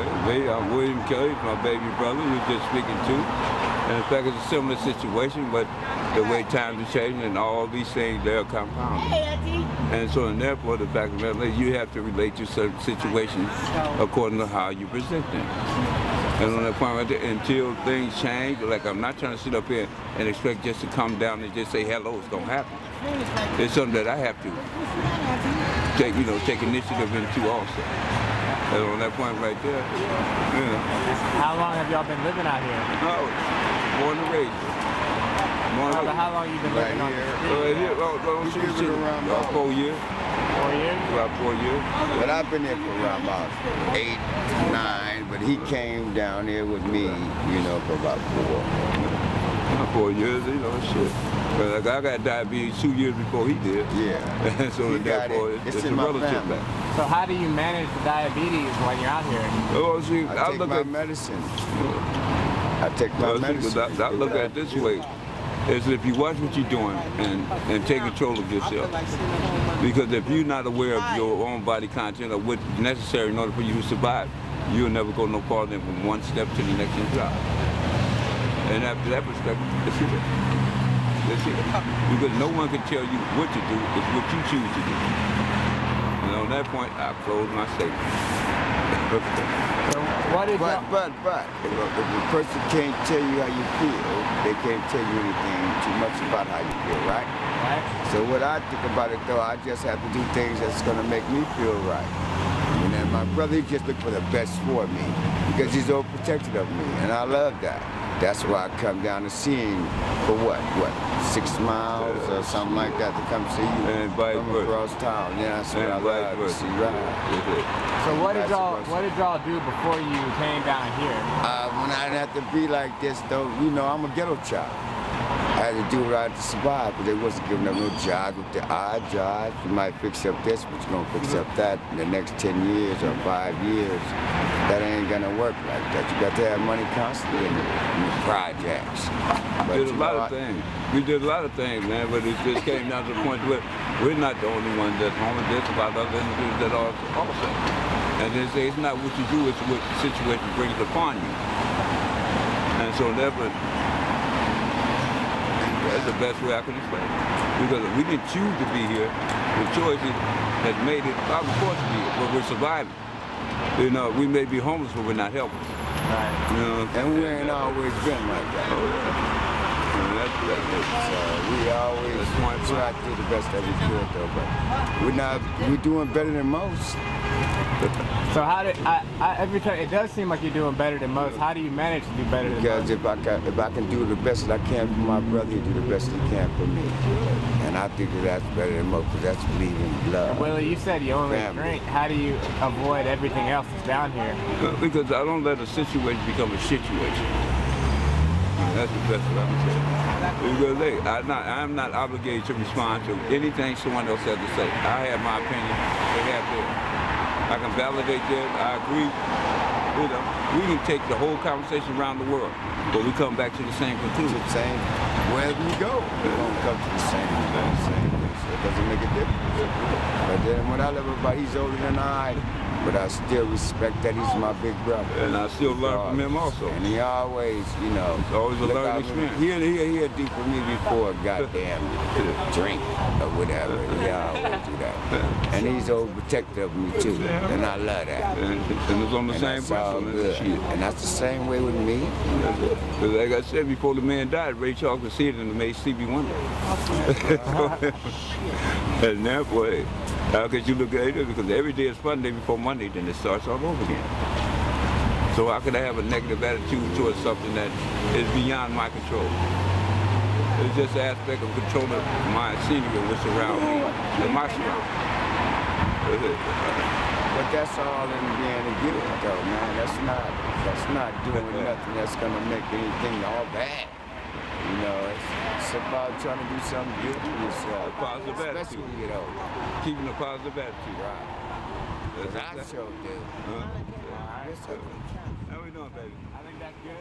I'm William Kelly, my baby brother, who's just speaking to. And in fact, it's a similar situation, but the way times are changing and all these things, they're compounding. And so therefore, the fact of the matter is you have to relate to certain situations according to how you present them. And on that point right there, until things change, like I'm not trying to sit up here and expect just to come down and just say hello, it's going to happen. It's something that I have to take initiative into also. And on that point right there, How long have y'all been living out here? Oh, born and raised. How long have you been living out here? About 4 years. 4 years? About 4 years. But I've been here for around about 8, 9, but he came down here with me, for about 4. 4 years, shit. But I got diabetes 2 years before he did. Yeah. So therefore, it's a relative thing. So how do you manage the diabetes when you're out here? Oh, see, I take my medicine. I take my medicine. I look at it this way. Is if you watch what you're doing and take control of yourself. Because if you're not aware of your own body content or what's necessary in order for you to survive, you'll never go no farther than from one step to the next and drop. And after that perspective, that's it. That's it. Because no one can tell you what to do, it's what you choose to do. And on that point, I close my statement. So what is but if a person can't tell you how you feel, they can't tell you anything too much about how you feel, right? Right. So what I think about it though, I just have to do things that's gonna make me feel right. And then my brother, he just looked for the best for me because he's overprotective of me, and I love that. That's why I come down to see him for what, 6 miles or something like that to come see you and from across town. Yeah, that's what I love to see. Right. So what did y'all do before you came down here? When I didn't have to be like this though, I'm a ghetto child. I had to do what I had to survive, but they wasn't giving up no job with the odd job. You might fix up this, but you're gonna fix up that in the next 10 years or 5 years. That ain't gonna work like that. You got to have money constantly in the projects. We did a lot of things. We did a lot of things, man, but it just came down to the point where we're not the only ones that's homeless. There's about other individuals that are also. And they say it's not what you do, it's what the situation brings upon you. And so therefore, that's the best way I can explain it. Because we didn't choose to be here. The choices has made it our force to be here, but we're surviving. We may be homeless, but we're not helpless. Right. And we ain't always been like that. Oh, yeah. That's it. So we always try to do the best that we could, though. But we're doing better than most. So how did every time it does seem like you're doing better than most? How do you manage to do better than most? Because if I can do the best that I can for my brother, he'll do the best he can for me. And I think that's better than most, because that's believing in love. Willie, you said you only drink. How do you avoid everything else that's down here? Because I don't let a situation become a situation. That's the best that I can say. Because I'm not obligated to respond to anything someone else has to say. I have my opinion, they have theirs. I can validate that, I agree. We can take the whole conversation around the world, but we come back to the same conclusion. Wherever you go, we're going to come to the same place. So it doesn't make a difference. But then what I love about, he's older than I, but I still respect that he's my big brother. And I still learn from him also. And he always, it's always a learning experience. He'll do for me before a goddamn drink or whatever. He always do that. And he's overprotective of me too, and I love that. And it's on the same principle. And that's the same way with me. Because like I said, before the man died, Ray Charles could see it and it made Stevie Wonder. And that way, how could you look at it? Because every day is fun day before Monday, then it starts all over again. So how could I have a negative attitude towards something that is beyond my control? It's just an aspect of controlling my scenery and what's around me and my surroundings. But that's all in being a good though, man. That's not doing nothing that's gonna make anything all bad. It's about trying to do something good for yourself. A positive attitude. Especially when you get older. Keeping a positive attitude. Right. I sure do. All right. Yes, sir. How we doing, baby? I think that's good.